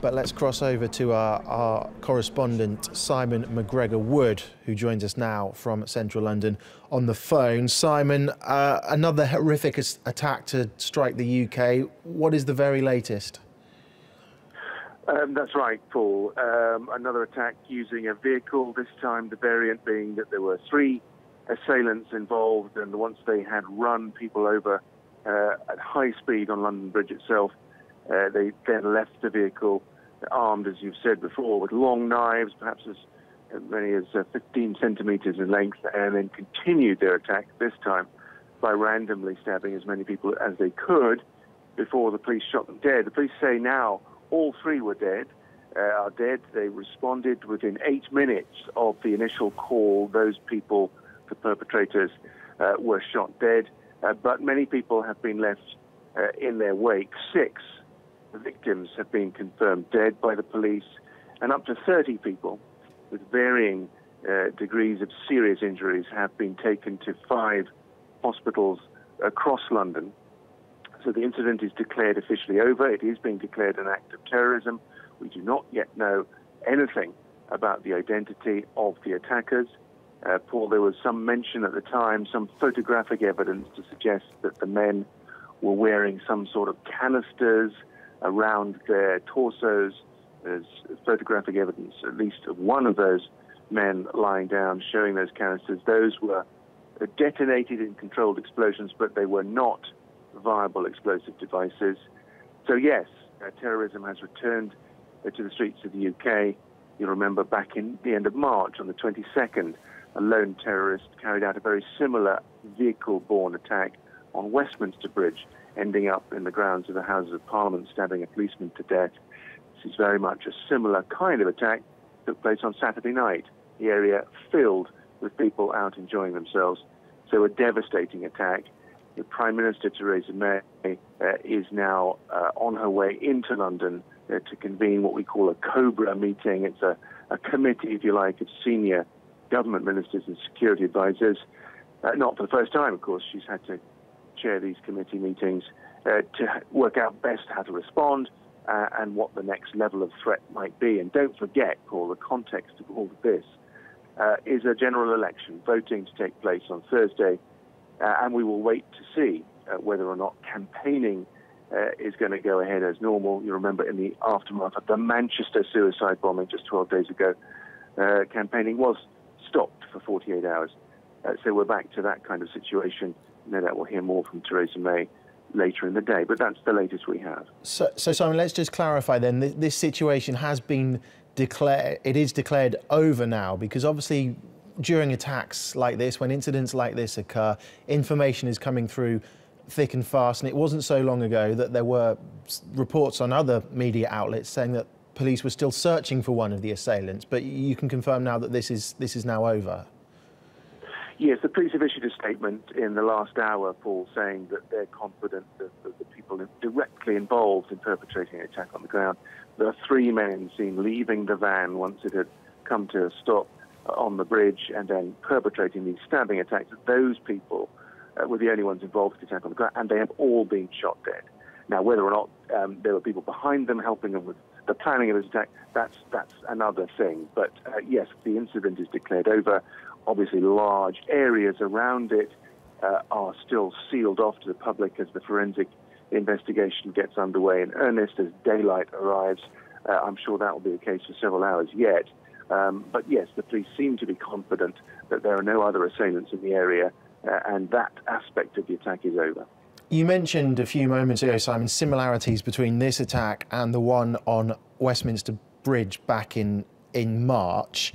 But let's cross over to our correspondent, Simon McGregor-Wood, who joins us now from central London on the phone. Simon, another horrific attack to strike the UK. What is the very latest? That's right, Paul. Another attack using a vehicle, this time the variant being that there were 3 assailants involved, and once they had run people over at high speed on London Bridge itself, they then left the vehicle armed, as you've said before, with long knives, perhaps as many as 15 centimetres in length, and then continued their attack, this time by randomly stabbing as many people as they could before the police shot them dead. The police say now all 3 were dead, are dead. They responded within 8 minutes of the initial call. Those people, the perpetrators, were shot dead, but many people have been left in their wake. 6 victims have been confirmed dead by the police, and up to 30 people with varying degrees of serious injuries have been taken to 5 hospitals across London. So the incident is declared officially over. It is being declared an act of terrorism. We do not yet know anything about the identity of the attackers. Paul, there was some mention at the time, some photographic evidence to suggest that the men were wearing some sort of canisters around their torsos. There's photographic evidence, at least of one of those men lying down, showing those canisters. Those were detonated in controlled explosions, but they were not viable explosive devices. So yes, terrorism has returned to the streets of the UK. You'll remember back in the end of March, on the 22nd, a lone terrorist carried out a very similar vehicle-borne attack on Westminster Bridge, ending up in the grounds of the Houses of Parliament, stabbing a policeman to death. This is very much a similar kind of attack that took place on Saturday night. The area filled with people out enjoying themselves. So a devastating attack. The Prime Minister, Theresa May, is now on her way into London to convene what we call a COBRA meeting. It's a committee, if you like, of senior government ministers and security advisors. Not for the first time, of course. She's had to chair these committee meetings to work out best how to respond and what the next level of threat might be. And don't forget, Paul, the context of all of this is a general election, voting to take place on Thursday, and we will wait to see whether or not campaigning is going to go ahead as normal. You remember in the aftermath of the Manchester suicide bombing just 12 days ago, campaigning was stopped for 48 hours. So we're back to that kind of situation. No doubt we'll hear more from Theresa May later in the day, but that's the latest we have. So Simon, let's just clarify then, this situation has been declared, it is declared over now, because obviously during attacks like this, when incidents like this occur, information is coming through thick and fast, and it wasn't so long ago that there were reports on other media outlets saying that police were still searching for one of the assailants, but you can confirm now that this is now over. Yes, the police have issued a statement in the last hour, Paul, saying that they're confident that the people directly involved in perpetrating an attack on the ground, there are 3 men seen leaving the van once it had come to a stop on the bridge and then perpetrating these stabbing attacks. Those people were the only ones involved in the attack on the ground, and they have all been shot dead. Now, whether or not there were people behind them helping them with the planning of this attack, that's another thing. But yes, the incident is declared over. Obviously, large areas around it are still sealed off to the public as the forensic investigation gets underway in earnest, as daylight arrives. I'm sure that will be the case for several hours yet. But yes, the police seem to be confident that there are no other assailants in the area, and that aspect of the attack is over. You mentioned a few moments ago, Simon, similarities between this attack and the one on Westminster Bridge back in March.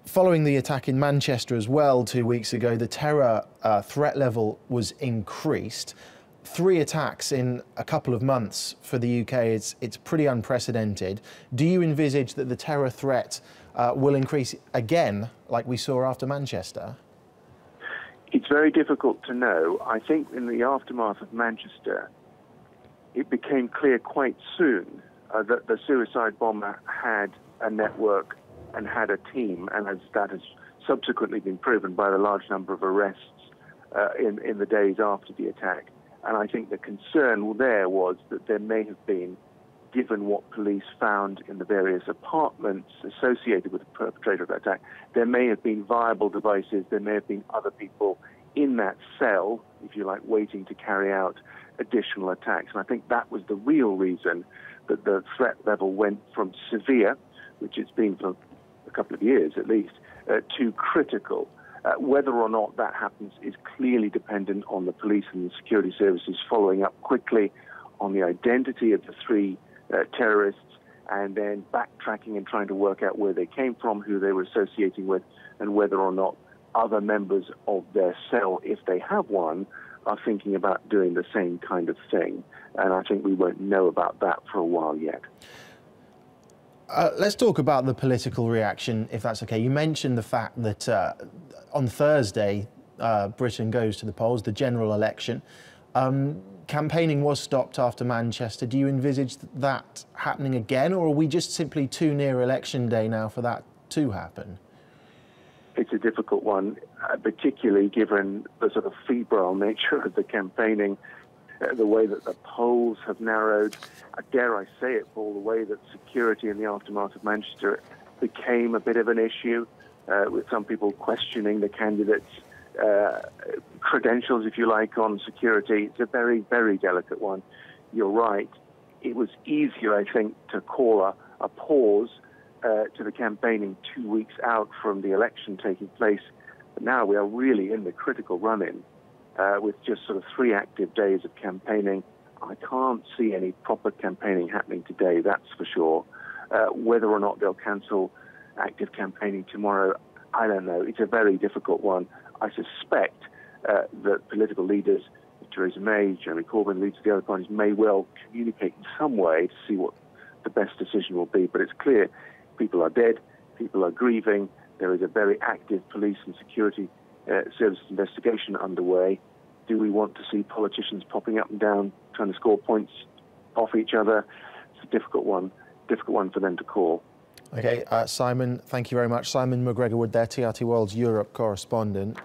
Following the attack in Manchester as well 2 weeks ago, the terror threat level was increased. 3 attacks in a couple of months for the UK, it's pretty unprecedented. Do you envisage that the terror threat will increase again, like we saw after Manchester? It's very difficult to know. I think in the aftermath of Manchester, it became clear quite soon that the suicide bomber had a network and had a team, and as that has subsequently been proven by the large number of arrests in the days after the attack. And I think the concern there was that there may have been given what police found in the various apartments associated with the perpetrator of that attack, there may have been viable devices, there may have been other people in that cell, if you like, waiting to carry out additional attacks. And I think that was the real reason that the threat level went from severe, which it's been for a couple of years at least, to critical. Whether or not that happens is clearly dependent on the police and the security services following up quickly on the identity of the three terrorists, and then backtracking and trying to work out where they came from, who they were associating with, and whether or not other members of their cell, if they have one, are thinking about doing the same kind of thing. And I think we won't know about that for a while yet. Let's talk about the political reaction, if that's okay. You mentioned the fact that on Thursday, Britain goes to the polls, the general election. Campaigning was stopped after Manchester. Do you envisage that happening again, or are we just simply too near election day now for that to happen? It's a difficult one, particularly given the sort of febrile nature of the campaigning, the way that the polls have narrowed. Dare I say it, Paul, the way that security in the aftermath of Manchester became a bit of an issue, with some people questioning the candidates' credentials, if you like, on security. It's a very, very delicate one. You're right. It was easier, I think, to call a pause to the campaigning 2 weeks out from the election taking place. But now we are really in the critical run-in with just sort of 3 active days of campaigning. I can't see any proper campaigning happening today, that's for sure. Whether or not they'll cancel active campaigning tomorrow, I don't know. It's a very difficult one. I suspect that political leaders, Theresa May, Jeremy Corbyn, leaders of the other parties, may well communicate in some way to see what the best decision will be. But it's clear people are dead, people are grieving, there is a very active police and security services investigation underway. Do we want to see politicians popping up and down, trying to score points off each other? It's a difficult one for them to call. Okay, Simon, thank you very much. Simon McGregor-Wood there, TRT World's Europe correspondent.